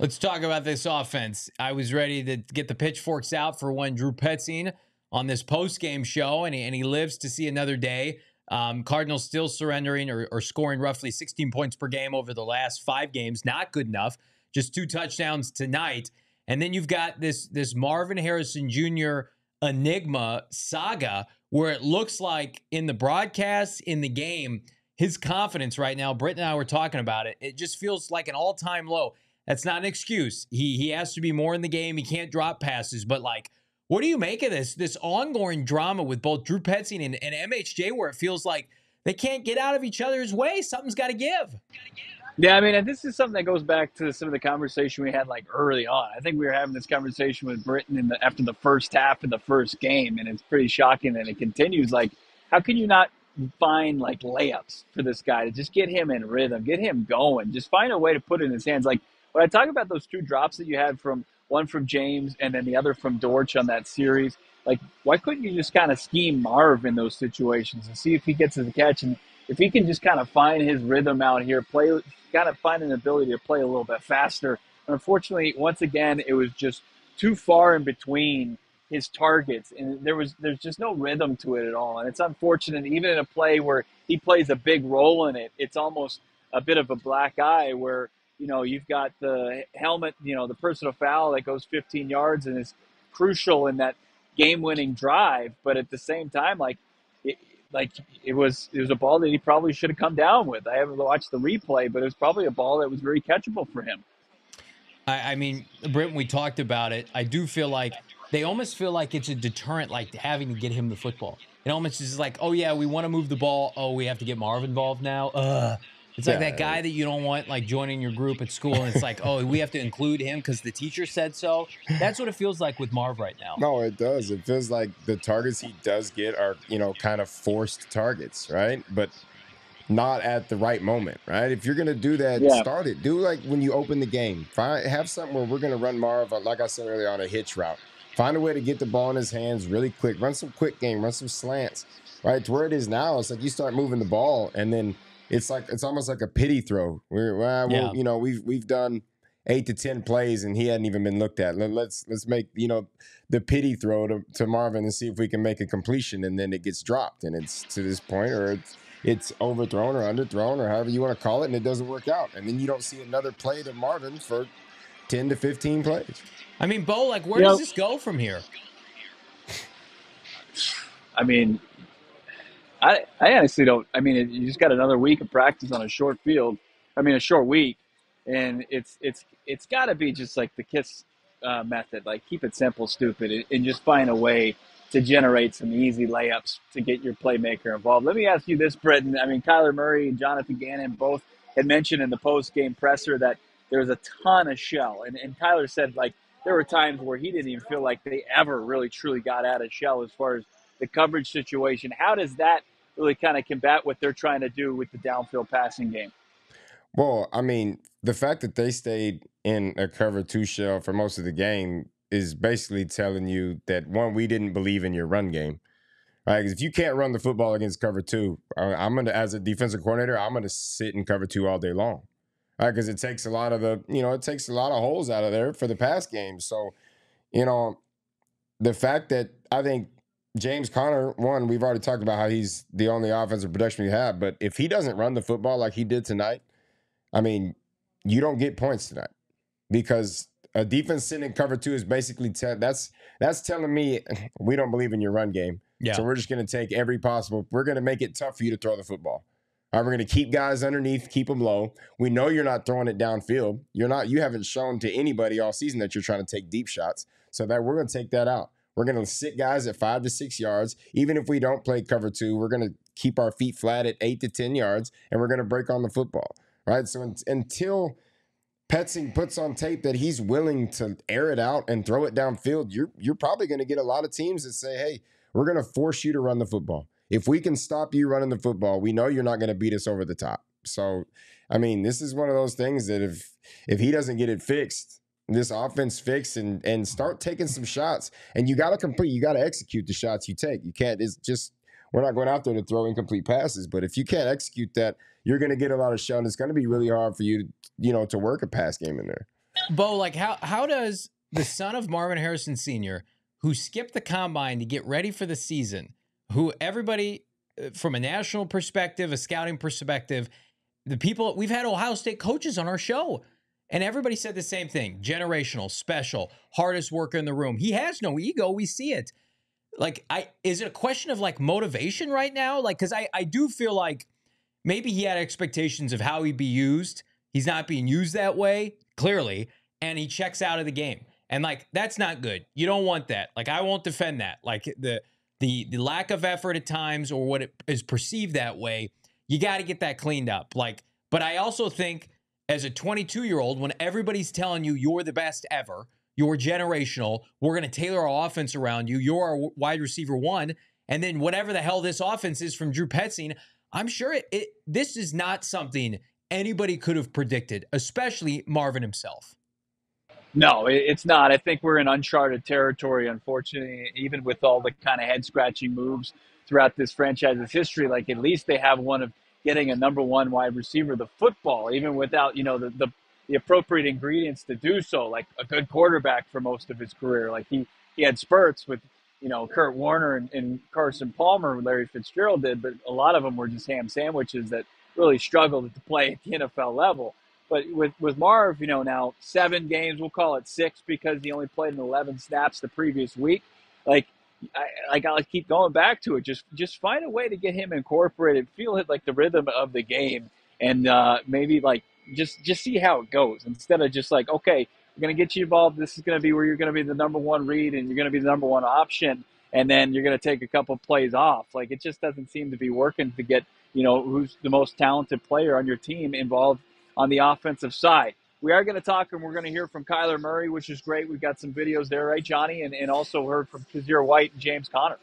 Let's talk about this offense. I was ready to get the pitchforks out for one Drew Petzing on this post-game show, and he lives to see another day. Cardinals still surrendering or scoring roughly 16 points per game over the last 5 games. Not good enough. Just 2 touchdowns tonight. And then you've got this Marvin Harrison Jr. enigma saga where it looks like in the broadcast, in the game, his confidence right now, Britt and I were talking about it, it just feels like an all-time low. That's not an excuse. He has to be more in the game. He can't drop passes. But, like, what do you make of this ongoing drama with both Drew Petzing and MHJ where it feels like they can't get out of each other's way? Something's got to give. Yeah, I mean, this is something that goes back to some of the conversation we had like early on. I think we were having this conversation with Britton after the first half of the first game, and it's pretty shocking that it continues. Like, how can you not find like layups for this guy to just get him in rhythm, get him going, just find a way to put it in his hands? Like when I talk about those 2 drops that you had from one from James and then the other from Dortch on that series, like why couldn't you just kind of scheme Marv in those situations and see if he gets to the catch, and if he can just kind of find his rhythm out here, play, kind of find an ability to play a little bit faster. And unfortunately, once again, it was just too far in between his targets, and there's just no rhythm to it at all. And it's unfortunate, even in a play where he plays a big role in it, it's almost a bit of a black eye where, you know, you've got the helmet, you know, the personal foul that goes 15 yards and is crucial in that game-winning drive. But at the same time, it was a ball that he probably should have come down with. I haven't watched the replay, but it was probably a ball that was very catchable for him. I mean, Britton, we talked about it. I do feel like they almost feel like it's a deterrent, like having to get him the football. It almost is like, oh, yeah, we want to move the ball. Oh, we have to get Marv involved now. It's like that guy that you don't want like joining your group at school. And it's like, oh, we have to include him because the teacher said so. That's what it feels like with Marv right now. No, it does. It feels like the targets he does get are, you know, kind of forced targets, right? But not at the right moment, right? If you're going to do that, start it. Do like when you open the game. Have something where we're going to run Marv, like I said earlier, on a hitch route. Find a way to get the ball in his hands really quick. Run some quick game. Run some slants, right? To where it is now, it's like you start moving the ball, and then it's almost like a pity throw. You know, we've done 8 to 10 plays, and he hadn't even been looked at. Let's make, you know, the pity throw to Marvin and see if we can make a completion, and then it gets dropped, and it's to this point, or it's overthrown or underthrown or however you want to call it, and it doesn't work out. And then you don't see another play to Marvin for 10 to 15 plays. I mean, Bo, like, where does this go from here? I mean, I honestly don't. I mean, you just got another week of practice on a short field. I mean, a short week, and it's got to be just like the KISS method. Like, keep it simple, stupid, and just find a way to generate some easy layups to get your playmaker involved. Let me ask you this, Britton. I mean, Kyler Murray and Jonathan Gannon both had mentioned in the post-game presser that there was a ton of shell. And Kyler said, like, there were times where he didn't even feel like they ever really truly got out of shell as far as the coverage situation. How does that really kind of combat what they're trying to do with the downfield passing game? Well, I mean, the fact that they stayed in a cover 2 shell for most of the game is basically telling you that, one, we didn't believe in your run game, right? Because if you can't run the football against cover 2, I'm going to, as a defensive coordinator, I'm going to sit in cover 2 all day long, right? Because it takes a lot of it takes a lot of holes out of there for the pass game. So, you know, the fact that I think James Conner, one, we've already talked about how he's the only offensive production we have, but if he doesn't run the football like he did tonight, I mean, you don't get points tonight, because a defense sitting in cover 2 is basically that's telling me we don't believe in your run game. Yeah. So we're just going to take every possible. We're going to make it tough for you to throw the football. All right, we're going to keep guys underneath, keep them low. We know you're not throwing it downfield. You haven't shown to anybody all season that you're trying to take deep shots. So that we're going to take that out. We're going to sit guys at 5 to 6 yards. Even if we don't play cover 2, we're going to keep our feet flat at 8 to 10 yards, and we're going to break on the football. Right? So until Petzing puts on tape that he's willing to air it out and throw it downfield, you're probably going to get a lot of teams that say, hey, we're going to force you to run the football. If we can stop you running the football, we know you're not going to beat us over the top. So, I mean, this is one of those things that if he doesn't get it fixed, this offense fixed, and start taking some shots, and you got to complete, you got to execute the shots you take. You can't, it's just, we're not going out there to throw incomplete passes, but if you can't execute that, you're going to get a lot of shell, and it's going to be really hard for you to work a pass game in there. Bo, like how does the son of Marvin Harrison Sr., who skipped the combine to get ready for the season, who everybody from a national perspective, a scouting perspective, the people, we've had Ohio State coaches on our show, and everybody said the same thing: generational, special, hardest worker in the room. He has no ego. We see it. Like, is it a question of like motivation right now? Like, because I do feel like maybe he had expectations of how he'd be used. He's not being used that way, clearly, and he checks out of the game. And like, that's not good. You don't want that. Like, I won't defend that. Like the lack of effort at times, or what it is perceived that way, you got to get that cleaned up. Like, but I also think as a 22-year-old, when everybody's telling you you're the best ever, you're generational, we're going to tailor our offense around you, you're our wide receiver one, and then whatever the hell this offense is from Drew Petzing, I'm sure this is not something anybody could have predicted, especially Marvin himself. No, it's not. I think we're in uncharted territory, unfortunately, even with all the kind of head-scratching moves throughout this franchise's history. Like, at least they have one of getting a number one wide receiver the football, even without, the appropriate ingredients to do so, like a good quarterback for most of his career. Like, he had spurts with, Kurt Warner and Carson Palmer, Larry Fitzgerald did, but a lot of them were just ham sandwiches that really struggled to play at the NFL level. But with Marv, now 7 games, we'll call it 6 because he only played in 11 snaps the previous week. Like, I keep going back to it. Just find a way to get him incorporated, feel it like the rhythm of the game, and maybe like just see how it goes instead of just like, okay, we're going to get you involved. This is going to be where you're going to be the number one read and you're going to be the number one option, and then you're going to take a couple plays off. Like, it just doesn't seem to be working to get, who's the most talented player on your team involved on the offensive side. We are going to talk, and we're going to hear from Kyler Murray, which is great. We've got some videos there, right, Johnny? And also heard from Kazir White and James Conner.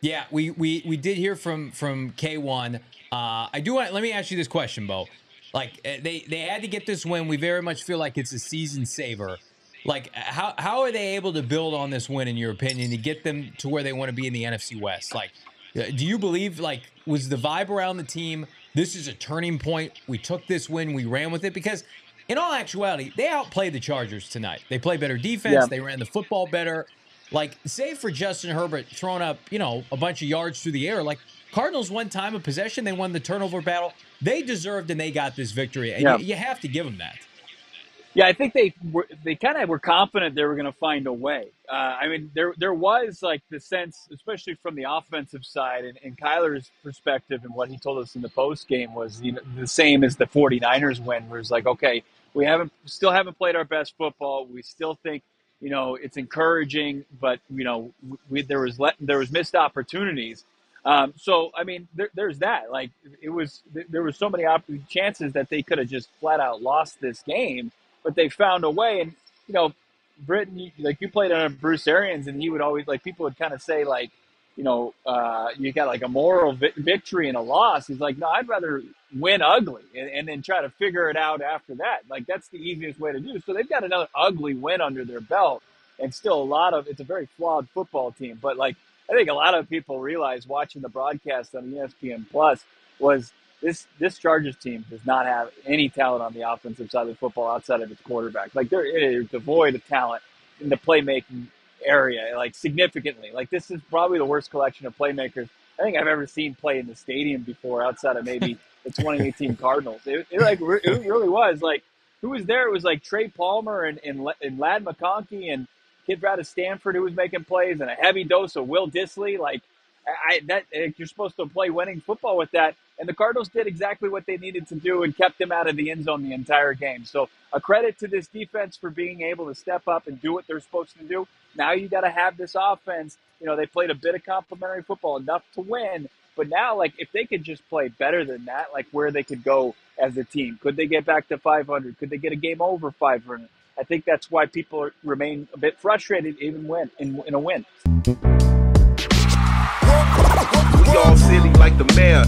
Yeah, we did hear from K1. Let me ask you this question, Bo. Like, they had to get this win. We very much feel like it's a season saver. Like, how are they able to build on this win, in your opinion, to get them to where they want to be in the NFC West? Like, do you believe, like, was the vibe around the team, this is a turning point, we took this win, we ran with it? Because in all actuality, they outplayed the Chargers tonight. They played better defense. Yeah. They ran the football better. Like, save for Justin Herbert throwing up, a bunch of yards through the air. Like, Cardinals won time of possession. They won the turnover battle. They deserved, and they got this victory. And you have to give them that. Yeah, I think they kind of were confident they were going to find a way. I mean, there was like the sense, especially from the offensive side, and Kyler's perspective and what he told us in the post game was the same as the 49ers win, where it's like, okay, we still haven't played our best football. We still think, it's encouraging, but there was missed opportunities. So I mean, there's that. Like, there was so many chances that they could have just flat out lost this game. But they found a way, and Britton, like, you played under Bruce Arians, and he would always, like, people would kind of say, like, you got like a moral victory and a loss. He's like, no, I'd rather win ugly and then try to figure it out after that. Like, that's the easiest way to do. So they've got another ugly win under their belt, and still it's a very flawed football team. But like, I think a lot of people realize watching the broadcast on ESPN Plus was, This Chargers team does not have any talent on the offensive side of the football outside of its quarterback. Like, they're devoid of talent in the playmaking area, like, significantly. Like, this is probably the worst collection of playmakers I think I've ever seen play in the stadium before, outside of maybe the 2018 Cardinals. It really was. Like, who was there? It was like Trey Palmer and Ladd McConkey and kid out of Stanford who was making plays, and a heavy dose of Will Dissly. Like, you're supposed to play winning football with that. And the Cardinals did exactly what they needed to do and kept them out of the end zone the entire game. So a credit to this defense for being able to step up and do what they're supposed to do. Now you got to have this offense. They played a bit of complimentary football, enough to win. But now, like, if they could just play better than that, like, where they could go as a team. Could they get back to 500? Could they get a game over 500? I think that's why people remain a bit frustrated even in a win. We all silly like the mayor.